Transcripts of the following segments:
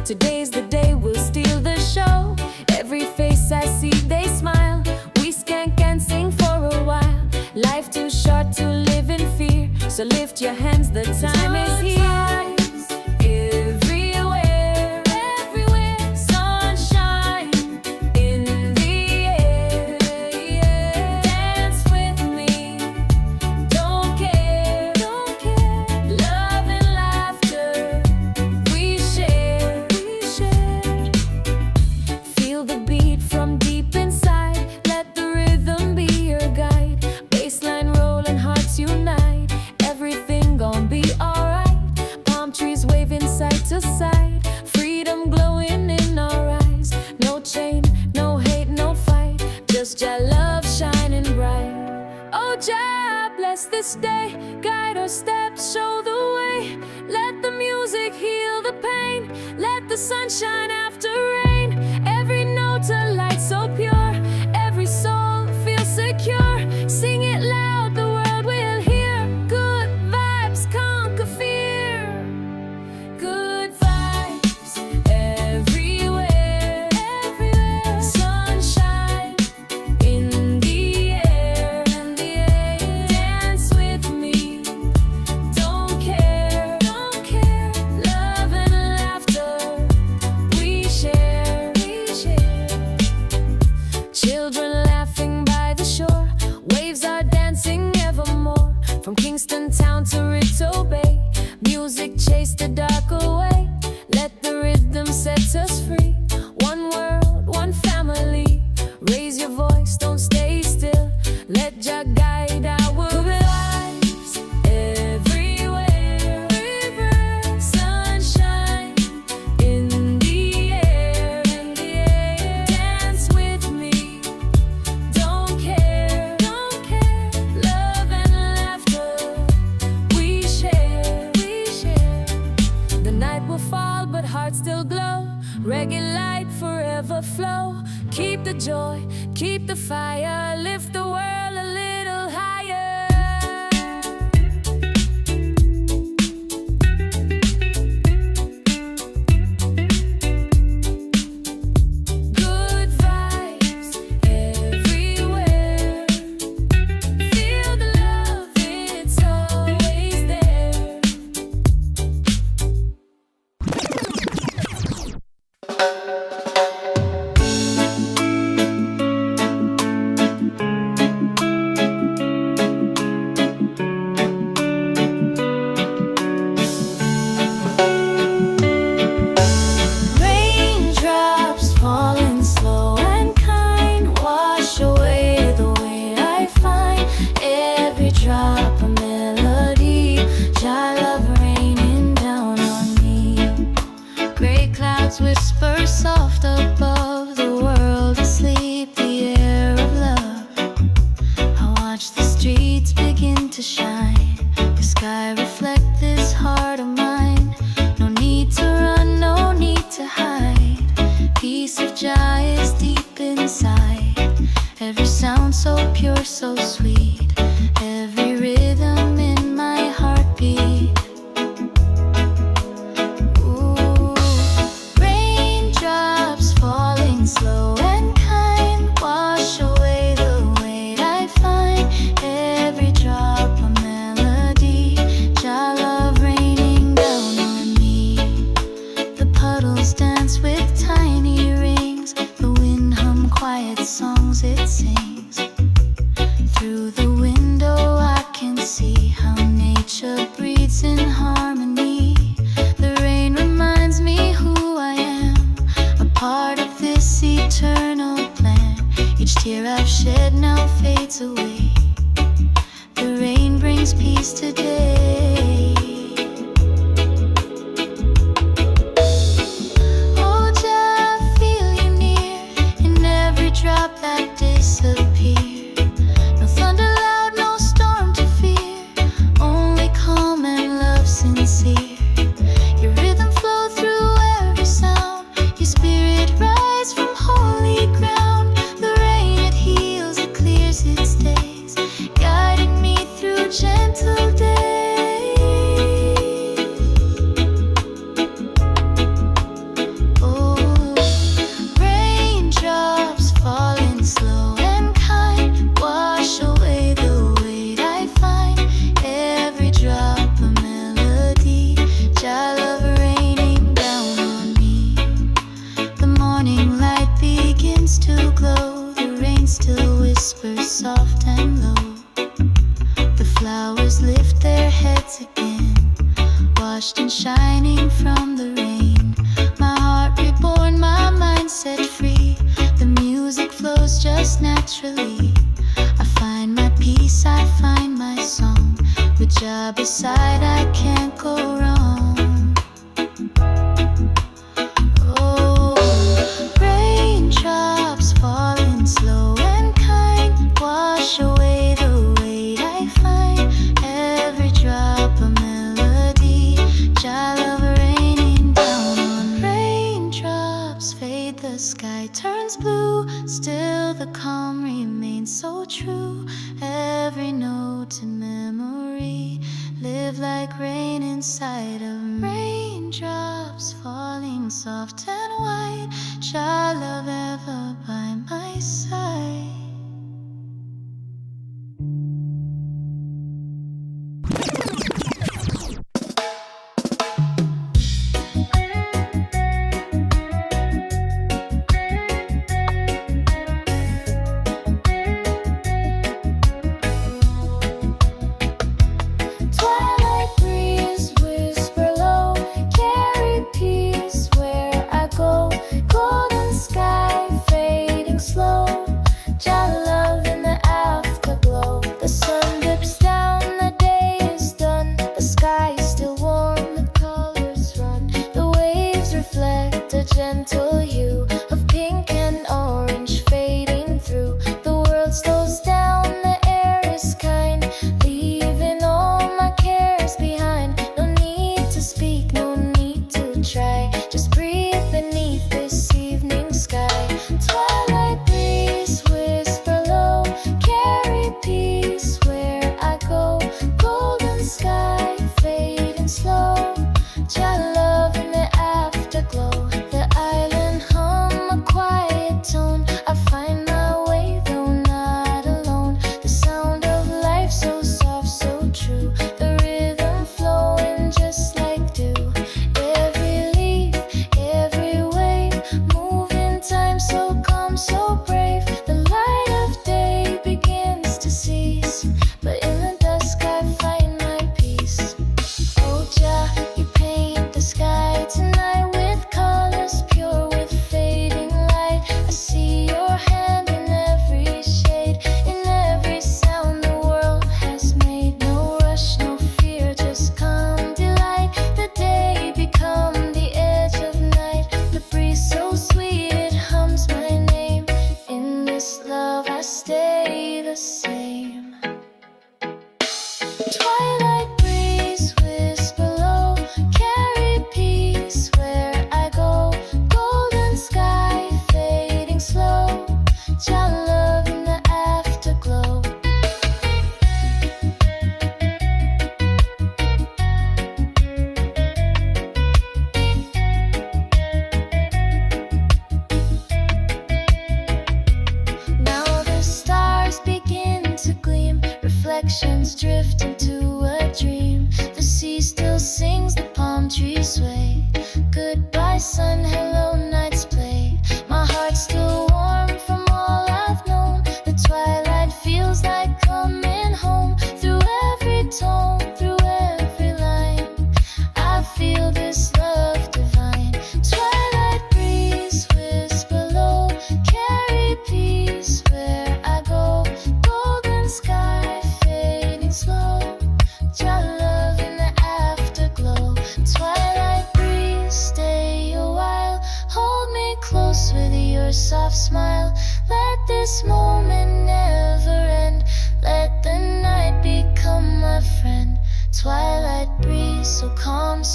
Today's the day we'll steal the show. Every face I see, they smile. We skank and sing for a while. Life too short to live in fear. So lift your hands, the time is here. Everywhere, everywhere, sunshine in the air. Dance with me, don't care, don't care. Love and laughter, we share, we share. Feel the beat from deep inside. Let the rhythm be your guide. Baseline rolling, hearts unite. Everything gon' be alright. Palm trees waving side to side. Freedom glowing in our eyes. No chain, no hate, no fight. Just your love shining bright. Oh Jah, bless this day. Guide our steps, show the way. Let the music heal the pain. Let the sun shine after rain. Every note a light so pure. Every soul feels secure. Sing it loud, the world will hear. Good vibes conquer fear. Good vibes everywhere, everywhere. Sunshine in the air, in the air. Dance with me, don't care, don't care. Love and laughter, we share, we share. Children laughing by the shore. Waves are dancing evermore. From Kingston town to Ritto Bay. Music chase the dark away. Let the rhythm set us free. One world, one family. Raise your voice, don't stay still. Let Jah guide our lives. Everywhere, everywhere. Sunshine in the air, in the air. Dance with me, don't care, don't care. Love and laughter, we share, we share. The night will fall, but hearts still glow. Reggae light forever flow. Keep the joy, keep the fire. Lift the world a little higher. Good vibes everywhere. Feel the love, it's always there. Raindrops falling slow and kind. Wash away the weight I find. Every drop a melody. Jah love raining down on me. Gray clouds whisper soft above. The world asleep, the air of love. I watch the streets begin to shine. The sky reflect this heart of mine. No need to run, no need to hide. Peace of Jah is deep inside. Every sound so pure, so sweet. Every rhythm in my heartbeat. Ooh. Raindrops falling slow and kind. Wash away the weight I find. Every drop a melody. Jah love raining down on me. The puddles dance with tiny rings. The wind hum quiet songs it sings. Through the wind fades away. The rain brings peace today. Oh, Jah, I feel you near in every drop that disappears. No thunder loud, no storm to fear, only calm and love sincere. Your rhythm flow through every sound, your spirit rise from holy ground. The rain, it heals, it clears, it stays, guiding me through gentle days. Oh, raindrops falling slow and kind, wash away the weight I find. Every drop a melody, Jah love raining down on me. The morning light begins to glow, the rain still whispers soft and low. The flowers lift their heads again, washed and shining from the rain. My heart reborn, my mind set free. The music flows just naturally. I find my peace, I find my song. With Jah beside, I can't go wrong. Oh, raindrops falling slow and kind, wash away the weight I find. Every drop a melody, Jah love raining down on. Raindrops fade, the sky turns blue, still the calm remains so true. Every note in memory, live like rain inside of me. Raindrops falling soft and white, Jah love ever by my side.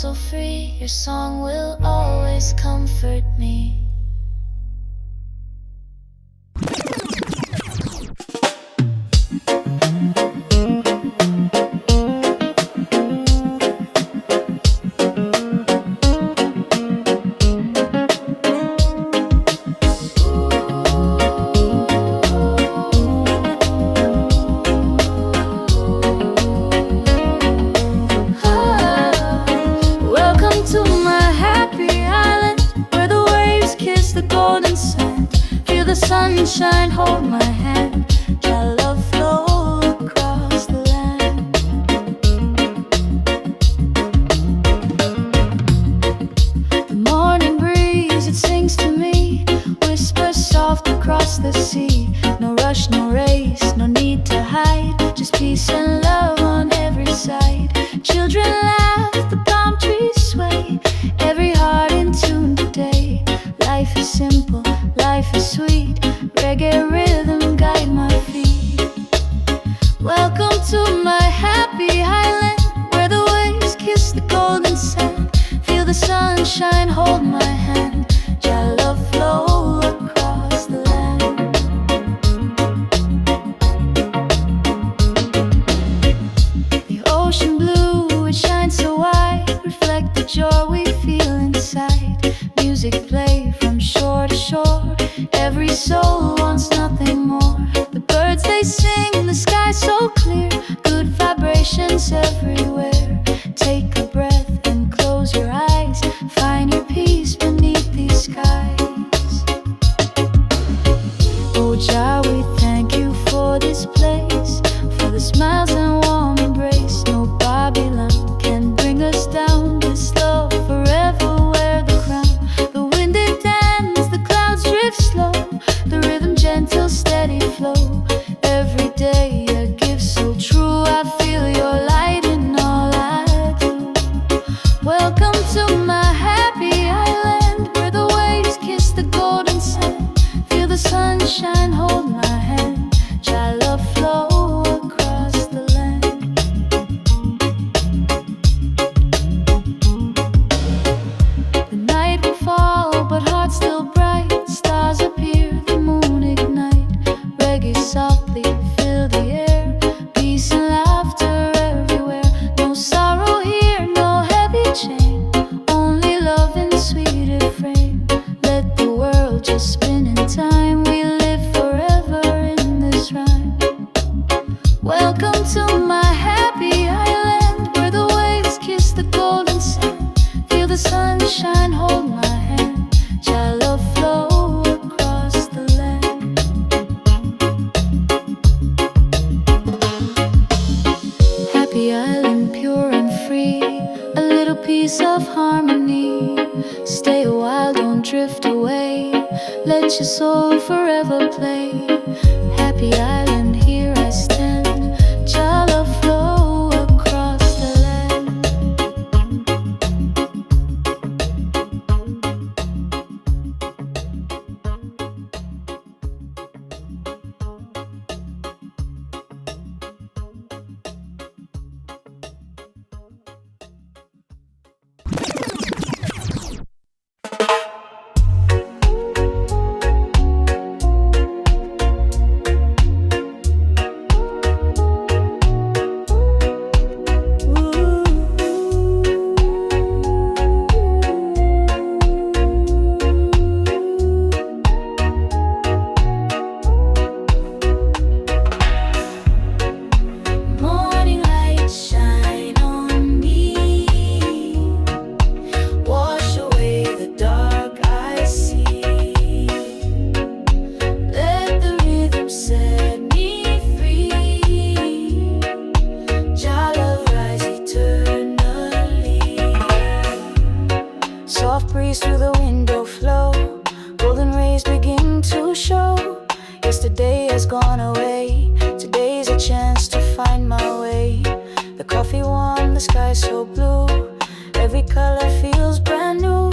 so free, your song will always comfort me. Sunshine, hold my hand, your love flow across the land. The morning breeze, it sings to me, whispers soft across the sea. No rush, no race, no need to hide, just peace and love on every side. Children laugh, the palm trees sway, every heart in tune today. Life is simple, life is sweet, reggae rhythm guide my feet. Welcome to my happy island, where the waves kiss the golden sand. Feel the sunshine, hold my hand, your love flow across the land. The ocean blue, it shines so wide, reflect the joy we feel inside. Music play from shore to shore, every soul wants nothing more. The birds they sing, the sky so clear, good vibrations everywhere. Take a breath and close your eyes, find your peace beneath these skies. Oh Jah, we thank you for this place, for the smiles and warm embrace. No Babylon can bring us down, this love forever wear the crown. The wind it dance, the clouds drift slow, the rhythm gentle, steady flow. Every day a gift so true, I feel your light in all I do. Welcome to my happy island, where the waves kiss the golden sand. Feel the sunshine, hold my hand, your love flow across the land. The night will fall, but hearts still bright, stars appear, the moon ignite. Reggae softly fill the air, peace and laughter everywhere. No sorrow here, no heavy chain, only love and sweet refrain. Let the world just spin in time, we live forever in this rhyme. Welcome to my happy island, where the waves kiss the golden sand. Feel the sunshine, hold my hand, your love flow across the land. Happy island, pure and free, a little piece of harmony. Stay a while, don't drift away, let your soul forever play. Happy island, here I stand, your love flow across the land. Morning light shine on me, wash away the dark I see. Let the rhythm set me free, Jah love rise eternally. Soft breeze through the window flow, golden rays begin to show. Yesterday has gone away, today's a chance to find my way. The coffee warm, the sky so blue, every color feels brand new.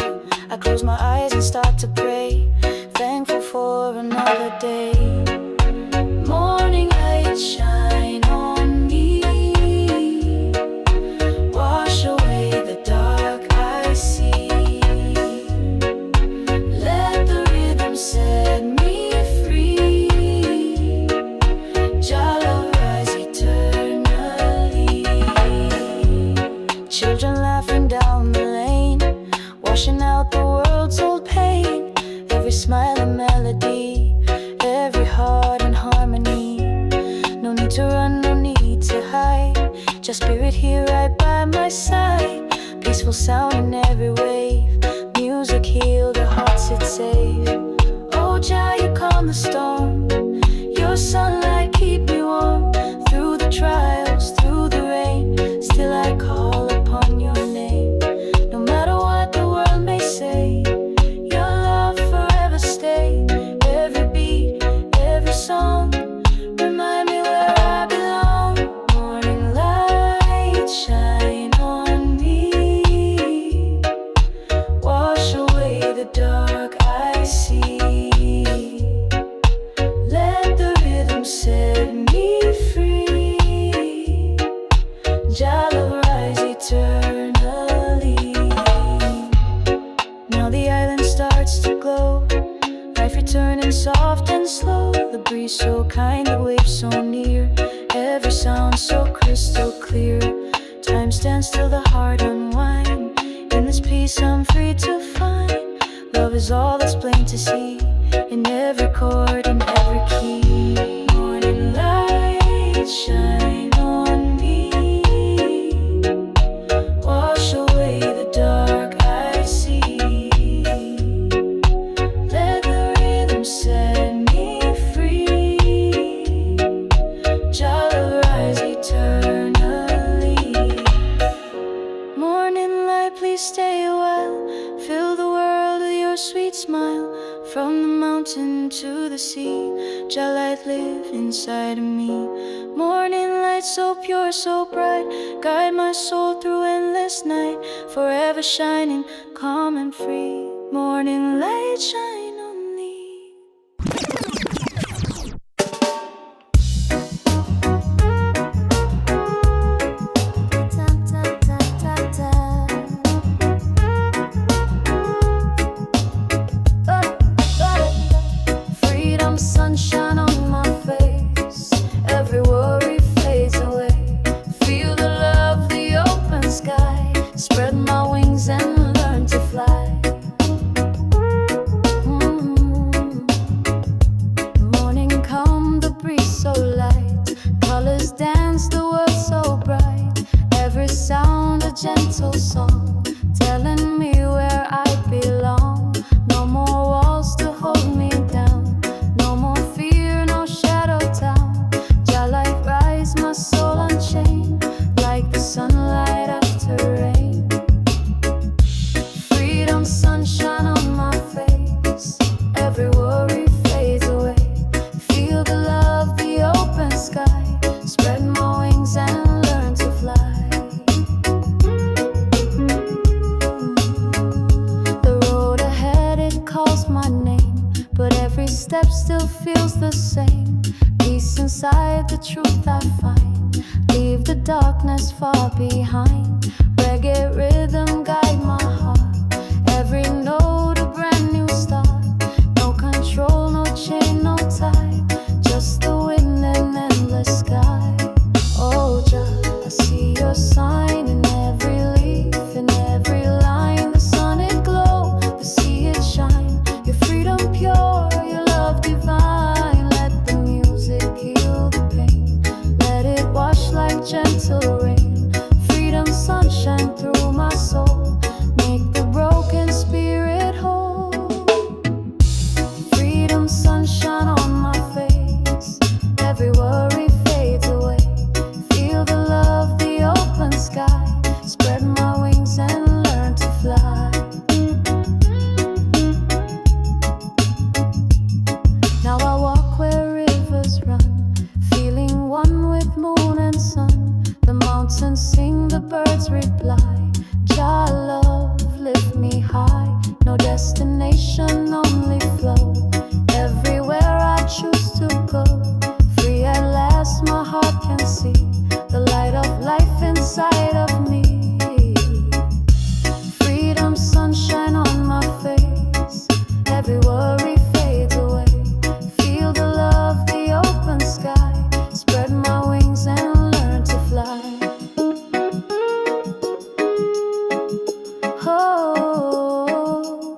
I close my eyes and start to pray, thankful for another day. Morning light shine on me, wash away the dark need to run, no need to hide. Just spirit here right by my side. Peaceful sound in every wave. Music heal the hearts it save. Oh Jah, you calm the storm. Your sunlight keep me warm. Through the trials, through the rain, still I call upon your name. No matter what the world may say, your love forever stay. Every beat, every song, remind me where I belong. Morning light shine on me. Wash away the dark I see. Let the rhythm set me free. Jah love rise eternally. Now the island starts to glow. Life returning soft and slow. The breeze so kind, the waves so near. Every sound so crystal clear. Time stands still, the heart unwind. In this peace I'm free to find. Love is all that's plain to see. In every chord, in every key. Morning light shine on me. Wash away the dark I see. Let the rhythm set me free. Jah will rise eternally. Morning light, please stay a while. Fill the world with your sweet smile. From the mountain to the sea, Jah light live inside of me. Morning light so pure, so bright, guide my soul through endless night. Forever shining, calm and free. Morning light shine on me. Freedom, sunshine on my face. Every worry fades away. Feel the love, the open sky. Spread my wings and learn to fly. Morning come, the breeze so light. Colors dance, the world so bright. Every sound a gentle song, telling me where I belong. No more walls to hold me down. No more fear, no shadow town. Jah light rise, my soul unchained. Like the sunlight after rain. Freedom, sunshine on my face. Every worry fades away. Feel the love, the open sky. Spread my wings and learn to fly. The road ahead, it calls my name, but every step still feels the same. Peace inside, the truth I find. Leave the darkness far behind. Reggae rhythm guide my heart. Every note a brand new start. No control, no chain, no tie. Just the wind and endless sky. Oh Jah, I see your sign in every leaf, in every line. The sun it glow, the sea it shine. Your freedom pure, your love divine. Let the music heal the pain. Let it wash like gentle rain. Freedom, sunshine through my soul. Make the broken spirit whole. Freedom, sunshine on my face. Every worry fades away. Feel the love, the open sky. Spread my wings and learn to fly. Now I walk where rivers run, feeling one with moon and sun. The mountains sing, the birds reply. Jah love, lift me high. No destination, only flow. Everywhere I choose to go. Free at last, my heart can see the light of life inside of me. Freedom, sunshine on my face. Every worry fades away. Feel the love, the open sky. Spread my wings and learn to fly. Oh,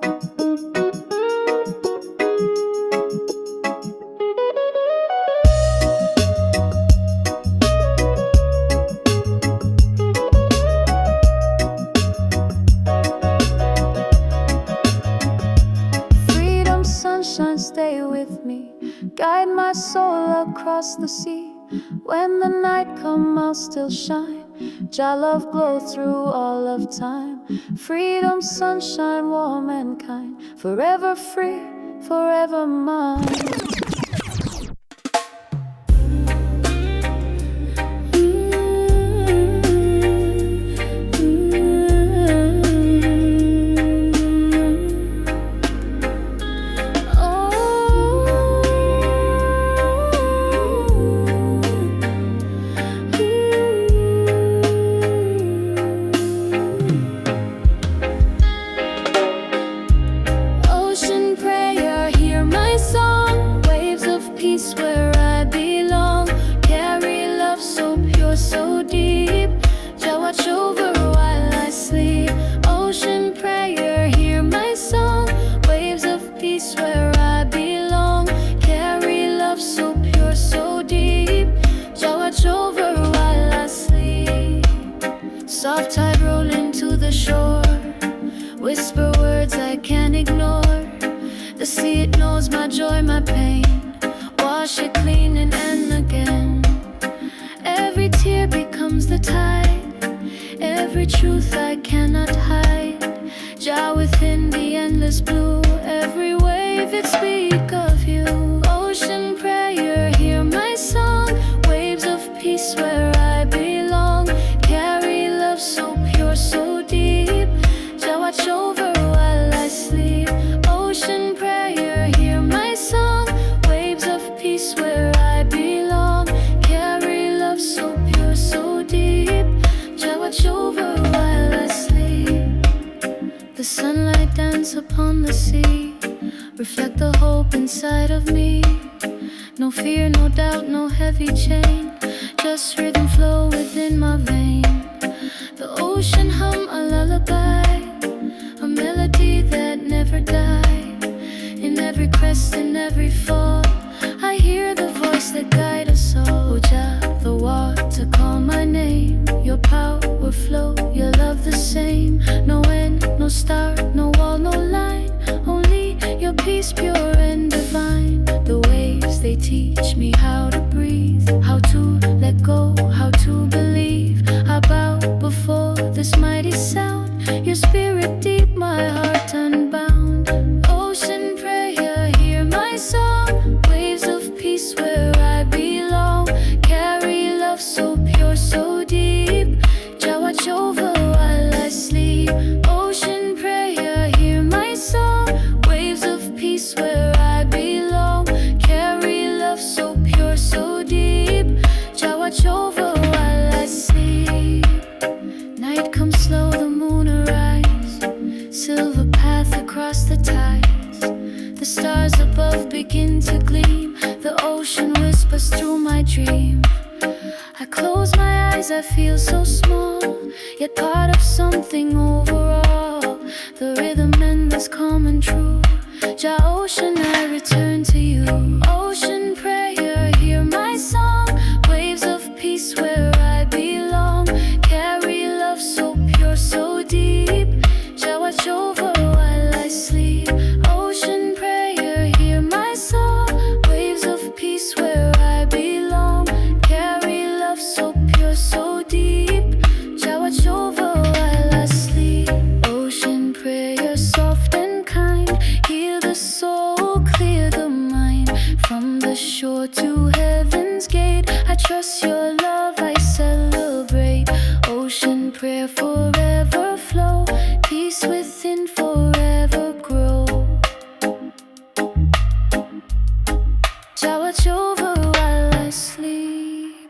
across the sea. When the night come, I'll still shine. Jah love glow through all of time. Freedom, sunshine, warm and kind. Forever free, forever mine. Soft tide rolling to the shore. Whisper words I can't ignore. The sea, it knows my joy, my pain. Wash it clean and again. Every tear becomes the tide. Every truth I cannot hide. Jah within the endless blue. Every wave it speak of you. Ocean prayer, hear my song. Waves of peace where I belong. Carry love so pure, so deep. Jah watch over while I sleep. Ocean prayer, hear my song. Waves of peace where I belong. Carry love so pure, so deep. Jah watch over while I sleep. The sunlight dance upon the sea. Reflect the hope inside of me. No fear, no doubt, no heavy chain. Just rhythm flow within my vein. The ocean hum a lullaby. A melody that never died. In every crest, in every fall, I hear the voice that guides us all. Jah, the water call my name. Your power flow, your love the same. No end, no start, no wall, no line. Only your peace pure and divine. The waves, they teach me how to breathe. How to let go, how to believe. I bow before this mighty sound. Your spirit deep, my heart unbound. Ocean prayer, hear my song. Waves of peace where I belong. Carry love so pure, so deep. Jah watch over while I sleep. Ocean prayer, hear my song. Waves of peace where I belong. Carry love so pure, so deep. Jah watch over while I sleep. Night comes slow, the moon arise. Silver path across the tides. The stars above begin to gleam. The ocean whispers through my dream. I close my eyes, I feel so small, yet part of something overall. The rhythm endless, calm and true. Jah ocean, I return to you. Ocean prayer, hear my song. Waves of peace where I belong. Carry love so pure, so deep. Jah watch over while I sleep. Ocean prayer, hear my song. Waves of peace where I belong. Carry love so pure, so deep. Jah watch over while I sleep. Ocean prayer, soft and kind. Heal the soul, clear the mind. From the shore to heaven's gate, I trust your love, I celebrate. Ocean prayer, forever flow. Peace within, forever grow. Jah watch over while I sleep.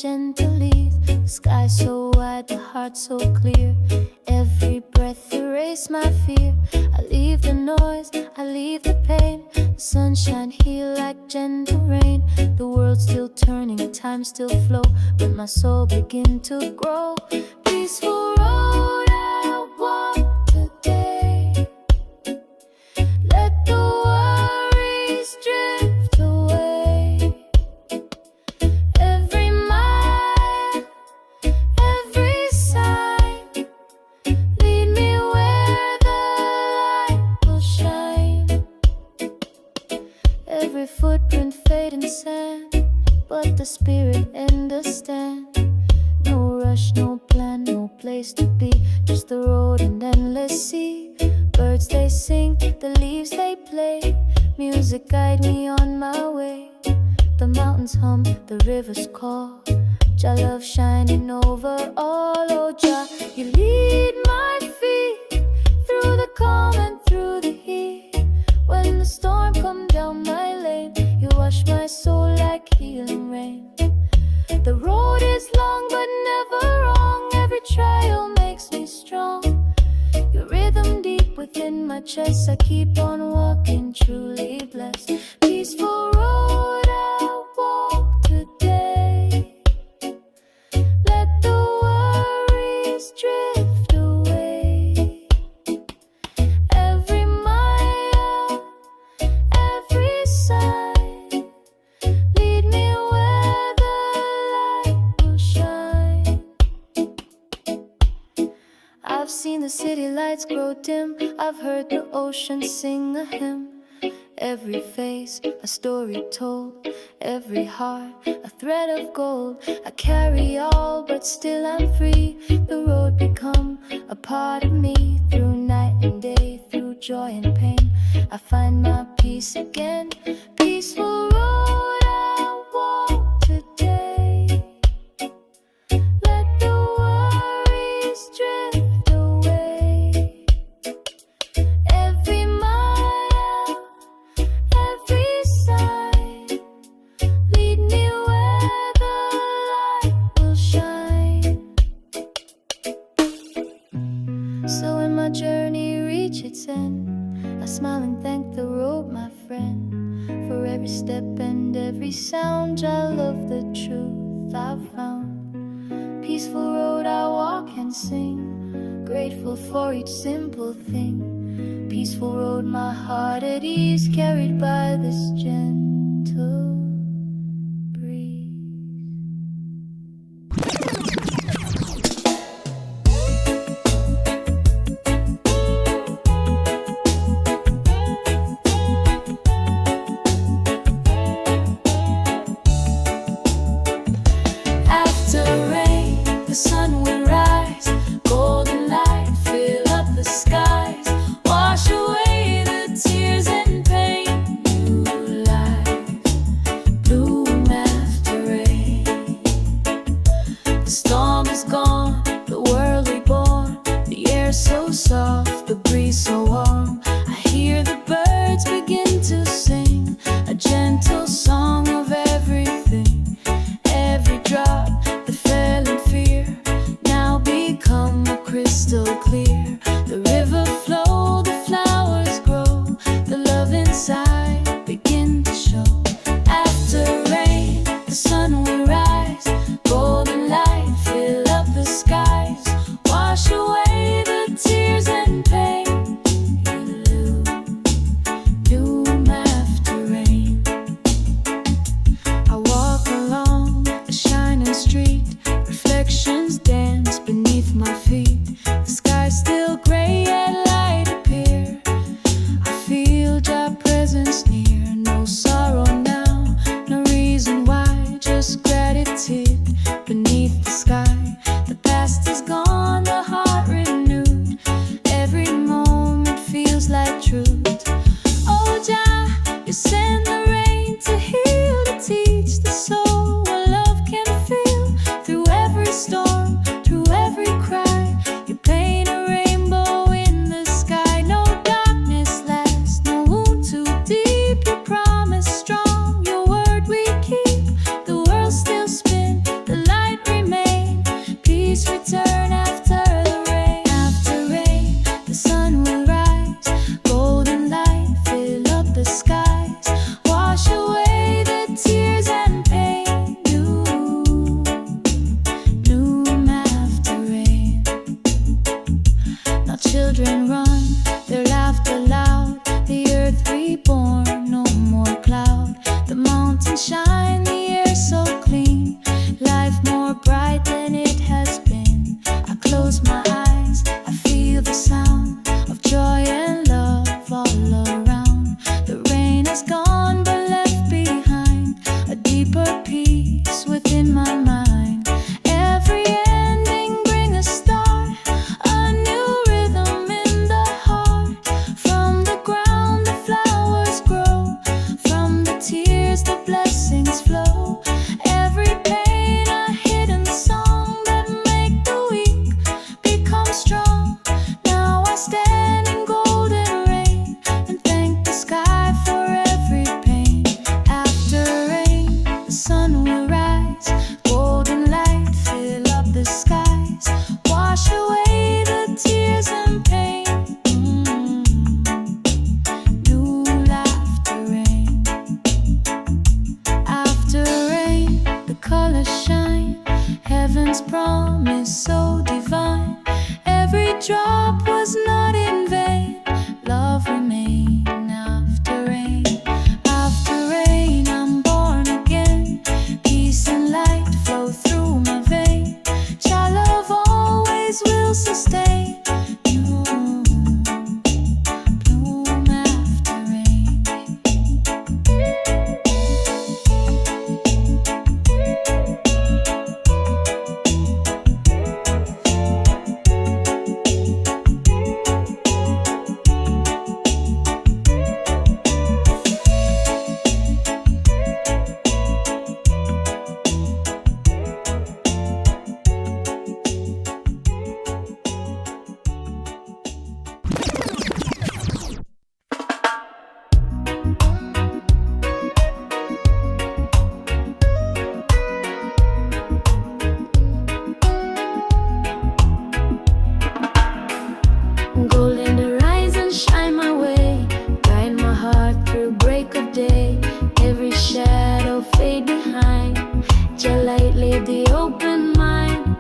gentle ease. The sky so wide, the heart so clear. Every breath erase my fear. I leave the noise, I leave the pain. The sunshine here like gentle rain. The world still turning, time still flow, but my soul begin to grow. Peaceful road I walk today. Let the worries drift away. Every mile, every sign, lead me where the light will shine. Every footprint fade in sand, but the spirit understand. No rush, no plan, no place to be. Just the road and endless sea. Birds they sing, the leaves they play. Music guide me on my way. The mountains hum, the rivers call. Jah love shining over all. Oh Jah, you lead my feet through the calm and through the heat. When the storm come down my lane, you wash my soul like healing rain. The road is long but never wrong. Every trial makes me strong. Your rhythm deep within my chest. I keep on walking, truly blessed. Peaceful road I walk today. Let the worries drift away. Every mile, every sign, lead me where the light will shine. I've seen the city lights grow dim. I've heard the ocean sing a hymn. Every face, a story told. Every heart, a thread of gold. I carry all, but still I'm free. The road become a part of me. Through night and day, through joy and pain, I find my peace again. Peaceful road I walk today. Let the worries drift away. Every mile, every sign, lead me where the light will shine. So when my journey reach its end, I smile and thank the road, my friend. For every step and every sound, I love the truth I've found. Peaceful road I walk and sing, grateful for each simple thing. Peaceful road, my heart at ease, carried by this gentle breeze. After rain, the sun will rise. Golden light fill up the skies. Wash away the tears and pain. New life bloom after rain. The storm is gone, the world reborn. The air so soft, the breeze so warm. I hear the birds begin to sing a gentle song of everything. Every drop that fell in fear now become crystal clear. The river flow, the flowers grow, the love inside begin to show. After rain, the sun will rise. Golden light fill up the sky. ocean's promise so divine. Every drop was not in vain. Love remained after rain. After rain, I'm born again. Peace and light flow through my vein. Your love always will sustain. You bloom after rain. Golden horizon shine my way, guide my heart through break of day. Every shadow fade behind, just lightly the open mind.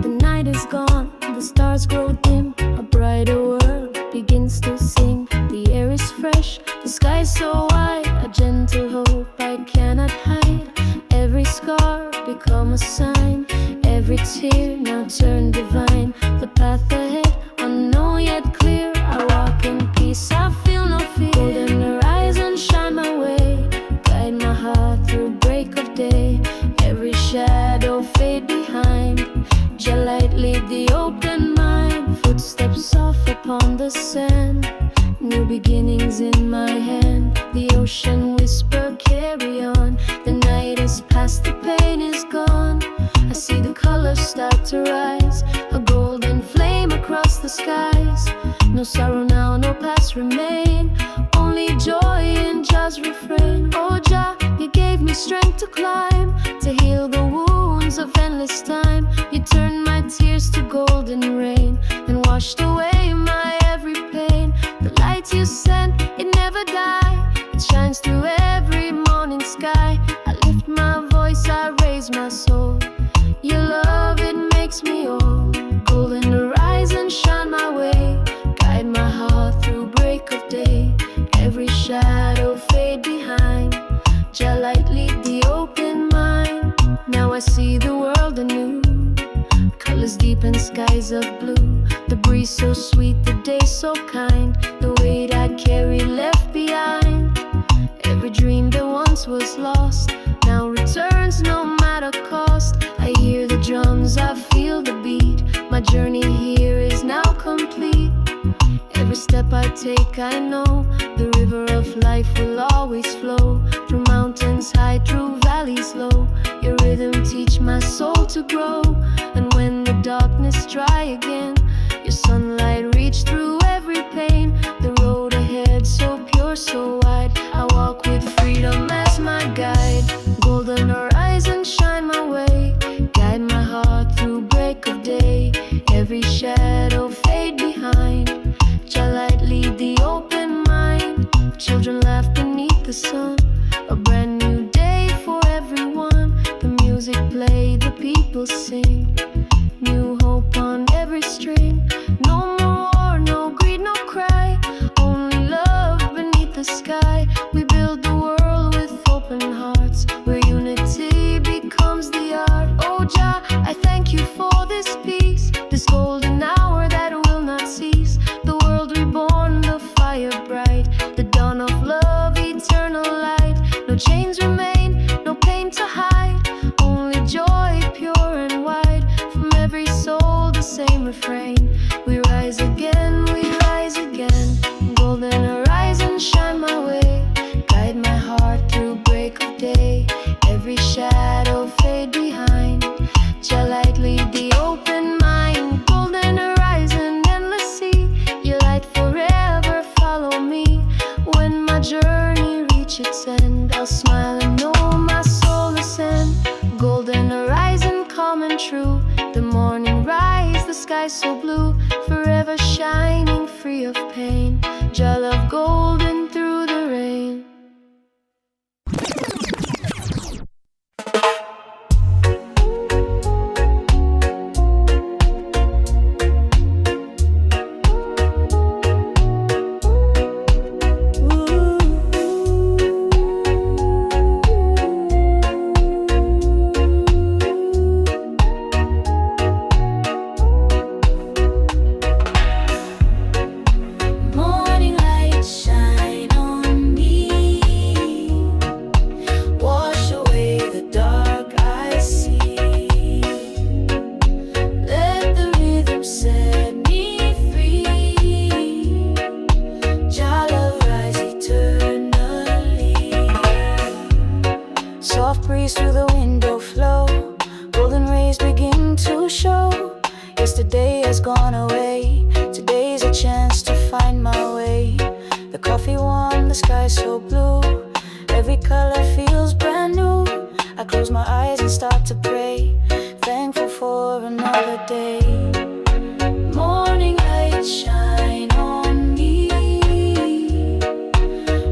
The night is gone, the stars grow dim. A brighter world begins to sing. The air is fresh, the sky so wide. A gentle hope I cannot hide. Every scar become a sign. Every tear now turn divine. The path ahead unknown yet clear. I walk in peace, I feel no fear. Golden horizon shine my way, guide my heart through break of day. Every shadow fade behind, just lightly the open mind. Footsteps soft upon the sand, new beginnings in my hand. The ocean whisper carry on. The night is past, the pain is gone. I see the colors start to rise, a golden flame across the skies. No sorrow now, no past remain, only joy in just refrain. Oh Jah, you gave me strength to climb, to heal the wounds of endless time. You turned my tears to golden rain, and washed away my every pain. The light you sent, it never died. It shines through every morning sky. I lift my voice, I raise my soul. Your love, it makes me whole. Golden horizon shine my way, guide my heart through break of day. Every shadow fade behind, just lightly the open mind. Now I see the world anew, colors deep and skies of blue. The breeze so sweet, the day so kind. The weight I carry left behind. Every dream that once was lost now returns no matter cost. I hear the drums, I feel the beat. My journey here is now complete. Every step I take, I know the river of life will always flow. Through mountains high, through valleys low. Your rhythm teach my soul to grow. And when the darkness dry again, your sunlight reach through every pain. The road ahead so pure, so wide. I walk with freedom as my guide. Golden horizon shine my way, guide my heart through break of day. Every shadow fade behind, just lightly the open mind. Children laugh beneath the sun, a brand new day for everyone. The music play, the people sing, new hope on every string. No more war, no greed, no cry, only love beneath the sky. We build the world with open hearts, where unity becomes the art. Oh Jah, I thank you for this peace, this golden hour that will not cease. The world reborn, the fire bright, the dawn of love, eternal light. No chains remain, no pain to hide, only joy pure and wide. From every soul the same refrain, we rise again, we rise again. Golden horizon shine my way, guide my heart through break of day. Every shadow fade behind, just lightly the open mind. Golden horizon, endless sea, your light forever follow me. When my journey reach its end, I'll smile and know my soul ascend. Golden horizon, calm and true, the morning rise, the sky so blue, forever shining free of pain. Your love golden through the rain. nothing to show. Yesterday has gone away. Today's a chance to find my way. The coffee warm, the sky so blue. Every color feels brand new. I close my eyes and start to pray, thankful for another day. Morning light shine on me,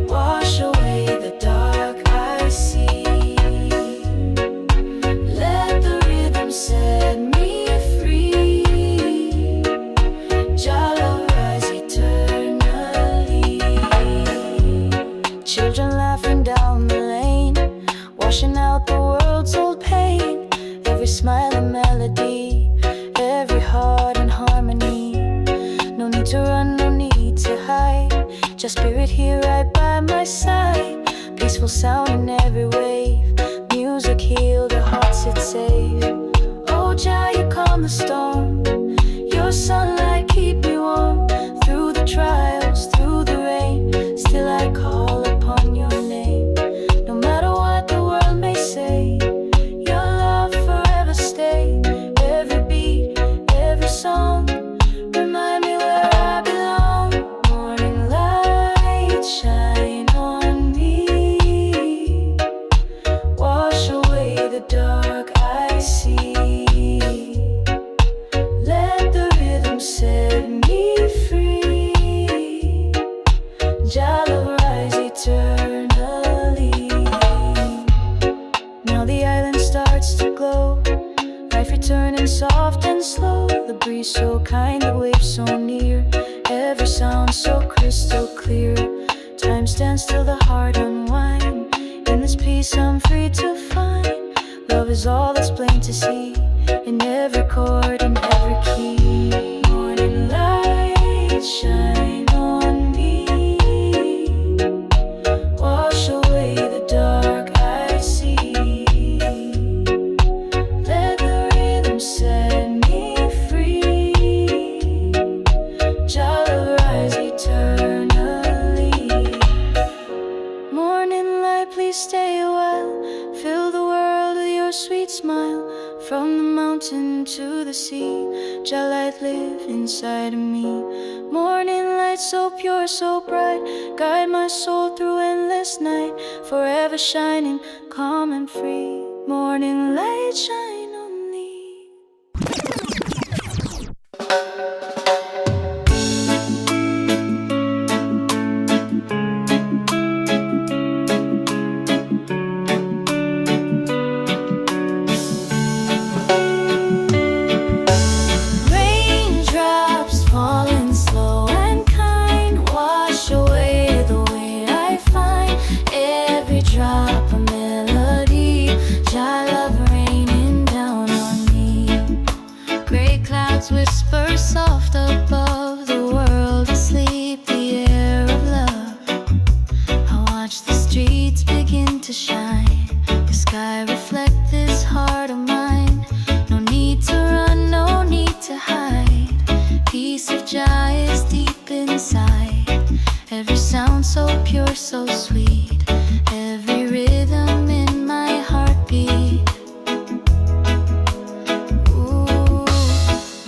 wash away the dark I see. Let the rhythm set me free. Jala rise eternally. Children laughing down the lane, washing out the world's old pain. Every smile a melody, every heart in harmony. No need to run, no need to hide, just spirit here right by my side. Peaceful sound in every wave, music heal the hearts it saves. Oh Jah, you calm the storm, your sunlight keep me warm. Through the trials, through the rain, still I call upon your name. No matter what the world may say, your love forever stay. Every beat, every song, remind me where I belong. Morning light shine on me, wash away the dark I see. Let the rhythm set me free. Jah love rise eternally. Now the island starts to glow, life returning soft and slow. The breeze so kind, the waves so near, every sound so crystal clear. Time stands still, the heart unwind. In this peace I'm free to find. Love is all that's plain to see, in every chord, in every key. Morning light shine on me, wash away the dark I see. Let the rhythm set me free. Jah will rise eternally. Morning light, please stay a while. Fill the world with your sweet smile. From the mountain to the sea, Jah light live inside of me. Morning light so pure, so bright, guide my soul through endless night. Forever shining, calm and free. Morning light shine on me. Raindrops falling slow and kind, wash away the weight I find. Every drop a melody, Jah love raining down on me. Gray clouds whisper soft above, the world asleep, the air of love. I watch the streets begin to shine, the sky reflect this heart of mine. No need to run, no need to hide, peace of Jah is deep inside. Every sound so pure, so sweet, every rhythm in my heartbeat. Ooh.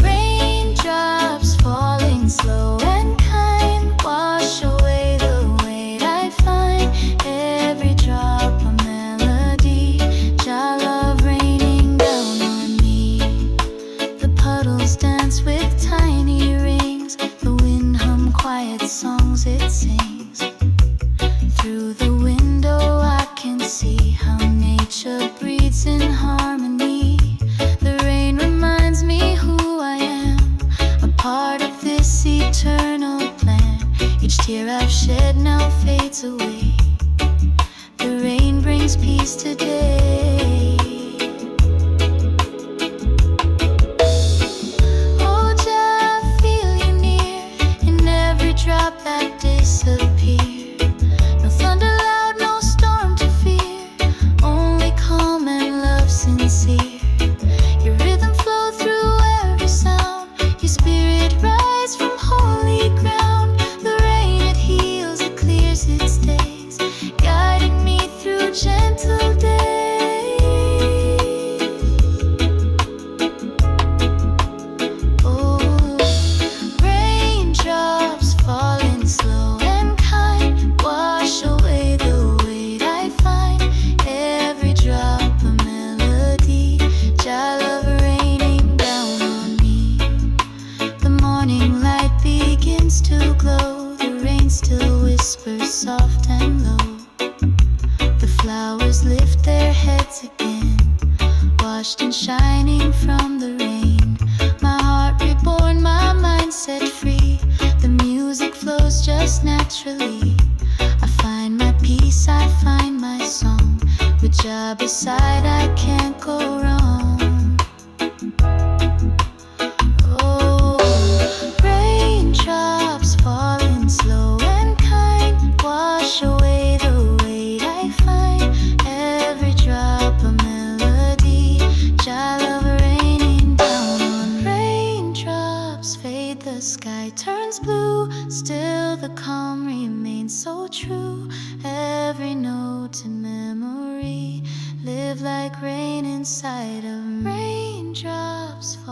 Raindrops falling slow and kind, wash away the weight I find. Every drop a melody, Jah love raining down on me. The puddles dance with tiny rings, the wind hum quiet songs it sings. Through the window I can see how nature breathes in harmony. The rain reminds me who I am, a part of this eternal plan. Each tear I've shed now fades away, the rain brings peace today. Oh Jah, I feel you near, in every drop that disappear. No thunder loud, no storm to fear, only calm and love sincere. Your rhythm flow through every sound, your spirit rise from holy ground. The rain it heals, it clears, it stays, guiding me through gentle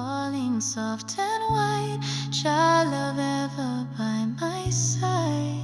falling soft and white. Shall love ever by my side.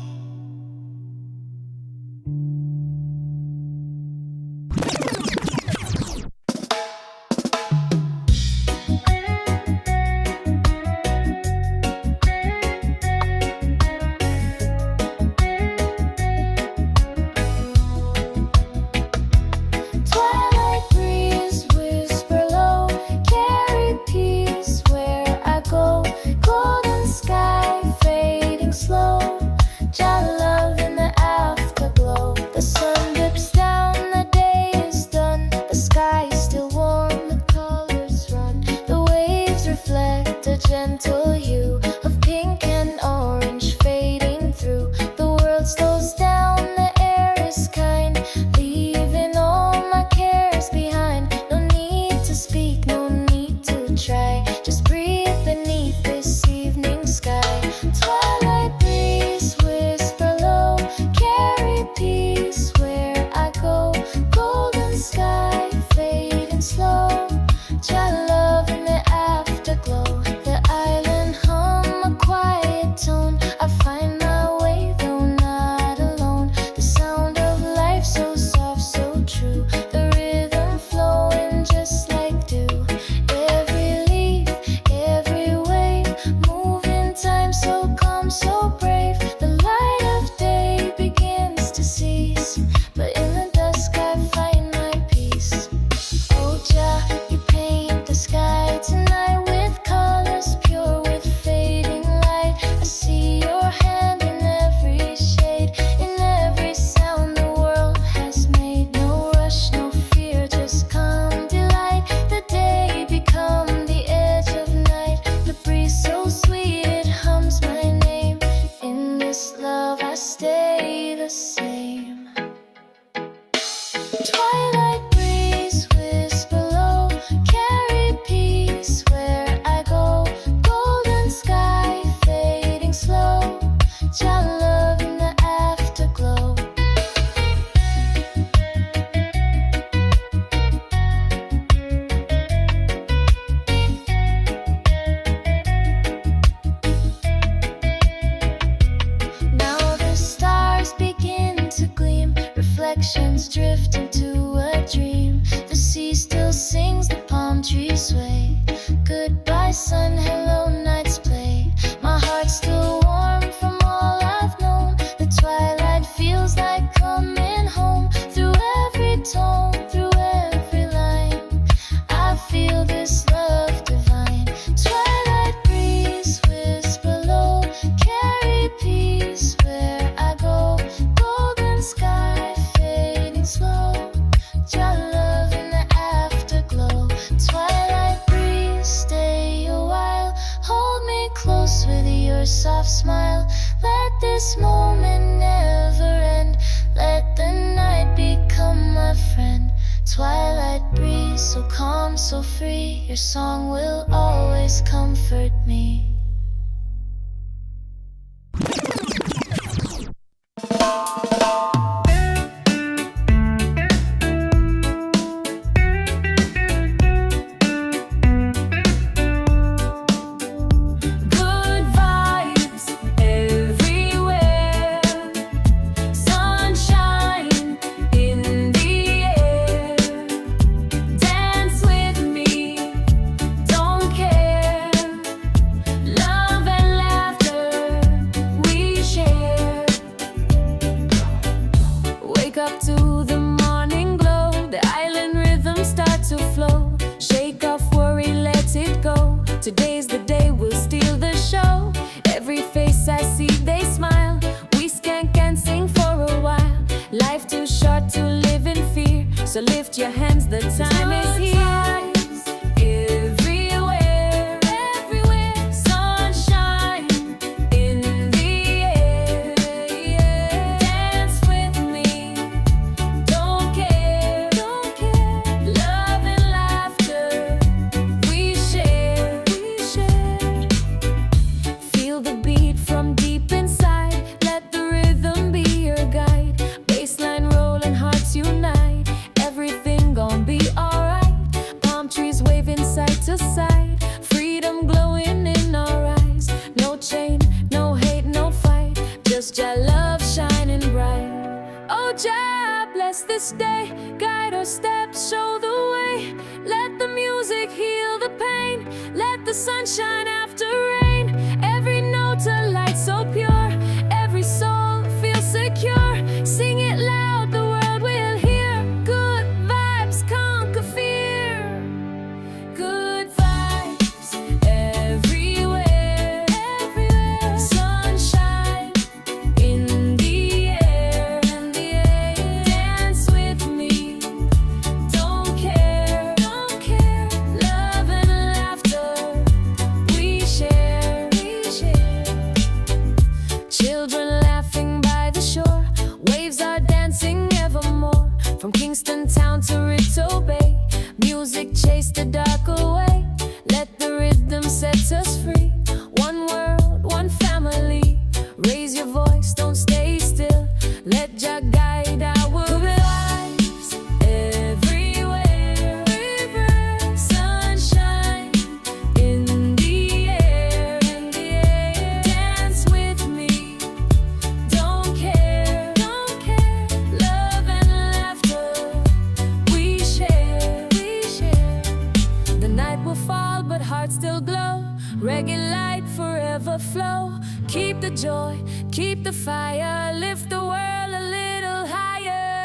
Gentle hue of pink and orange fading through. The world slows down, the air is kind, leaving all my cares behind. No need to speak, no need to try, just breathe beneath this evening sky. Twilight breeze, whisper low, carry peace where I go. Golden sky, fading slow, child love in the afterglow. I find my way, though not alone. The sound of life so soft, so true. The rhythm flowing just like dew. Every leaf, every wave, moving time so calm, so brave. The light of day begins to cease, but in the dusk I find my peace. Oh Jah, you paint the sky tonight with colors pure, with fading light. I see your hand in every shade, in every sound the world has made. No rush, no fear, just calm delight. The day become the edge of night. The breeze so sweet, it hums my name. In this love I stay the same. Twilight breeze, whisper low, carry peace where I go. Golden sky, fading slow, child love in the afterglow. Now the stars begin to gleam, reflections drift into a dream. The sea still sings, the palm trees sway. Goodbye sun, hello night's play. My heart's still warm from all I've known. The twilight feels like coming home. Through every tone, through every line, I feel this love divine. Twilight breeze, whisper low, carry peace where I go. Golden sky, fading slow, your love in the afterglow. Twilight breeze, stay a while, hold me close with your soft smile. Let this moment never end, let the night become my friend. Twilight breeze, so calm, so free, your song will always comfort me. Good vibes everywhere, sunshine in the air. Dance with me, don't care. Love and laughter we share. Wake up to the morning glow, the island rhythm start to flow. Shake off worry, let it go. Today's the day, we'll steal the show. Every face I see, they smile. We skank and sing for a while. Life too short to live in fear, so lift your hands, the time is here. Everywhere, everywhere, sunshine in the air. Dance with me, don't care. Love and laughter we share. bless this day, guide our steps, show the way. Let the music heal the pain, let the sun shine after rain. Every note a light so pure, every soul feels secure. Sing it loud, the world will hear. Good vibes conquer fear. Good vibes everywhere, everywhere. Sunshine in the air, in the air. Dance with me, don't care, don't care. Love and laughter we share, we share. Children laughing by the shore, waves are dancing evermore. From Kingston town to Ritto Bay, music chase the dark away. Let the rhythm set us free. One world, one family. Raise your voice, don't stay still. Let Jah guide our lives everywhere. Sunshine in the air, in the air. Dance with me, don't care, don't care. Love and laughter we share, we share. The night will fall, but hearts still glow. Reggae light forever flow. Keep the joy, keep the fire, lift the world a little higher.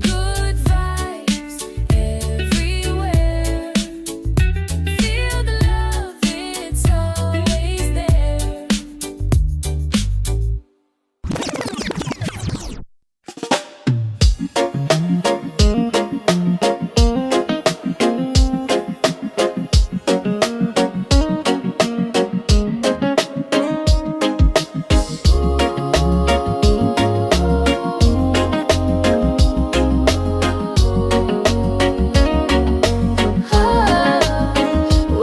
Good vibes everywhere. Feel the love, it's always there.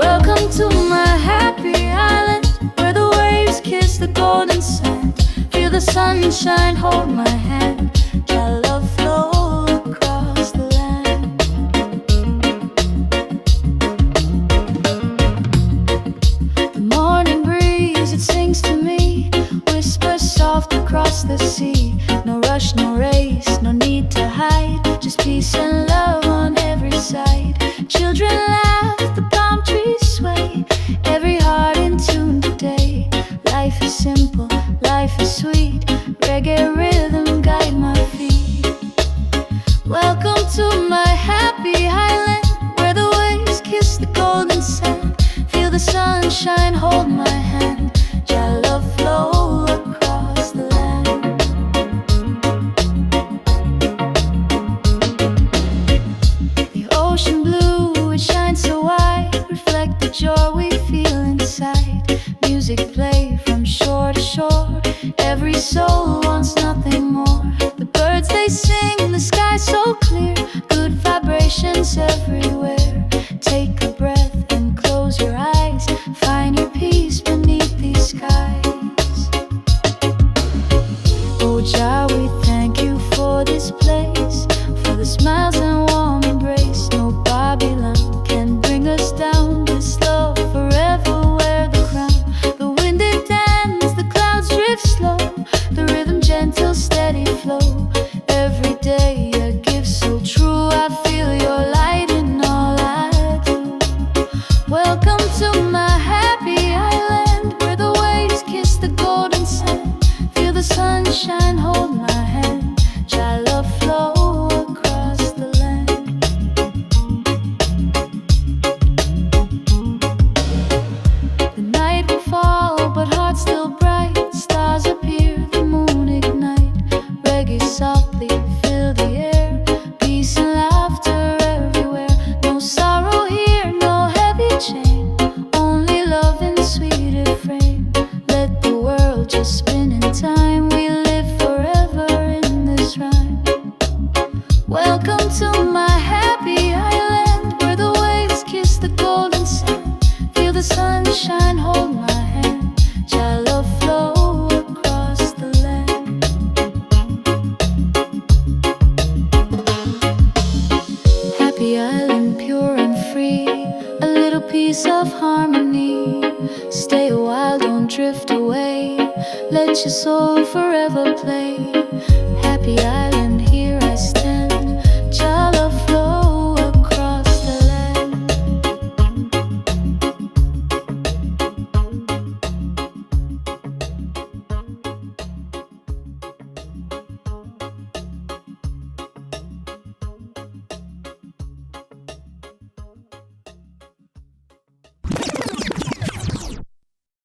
Welcome to my happy island, where the waves kiss the golden sand. Feel the sunshine, hold my hand. Your love flow across the land. The morning breeze, it sings to me, whispers soft across the sea. No rush, no race,